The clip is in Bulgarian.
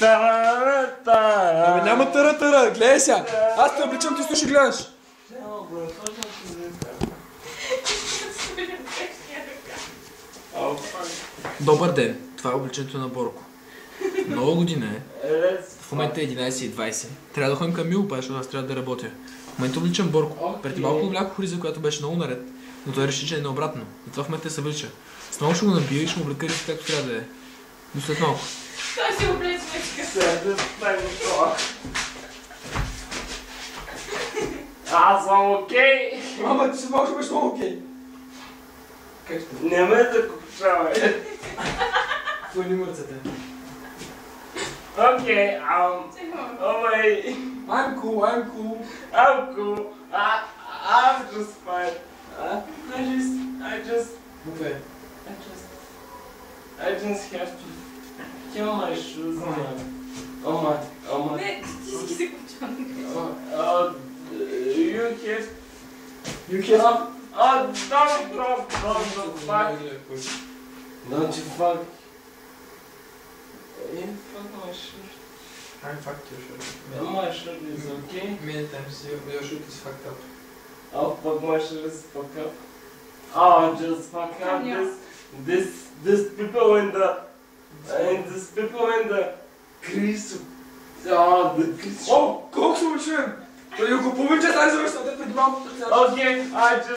Абе няма тара-тара, гледай сега. Аз те обличам, ти ще гледаш. Добър ден, това е обличането на Борко. Нова година е. В момента е 11:20. Трябва да ходим към Мило, защото аз трябва да работя. В момента обличам Борко. Преди малко облякох Риза, която беше много наред, но той реши, че е наобратно. Затова в момента се влича. С много ще го набия и ще му облека Риза както трябва да е. Но след малко. Той си облече вечка. Аз съм окей. Ама ти се малко беше много окей. Не ме да купчавай. Твои мърцата. Okay, wait. I'm cool. I'm cool. I'm just fine. I just have to kill my shoes, man. Oh my. Не, ти си ги се купчава. You have... Don't you fuck. You fuck my shirt. I fucked your shirt. My shirt is okay. Many times your shirt is fucked up. Oh, fuck, my shirt is fucked up. Oh, just fuck up. This people in the crease. Oh, the crease. О, колко се учим? Той го повече, дай завършна, те преди малко. Okay, I just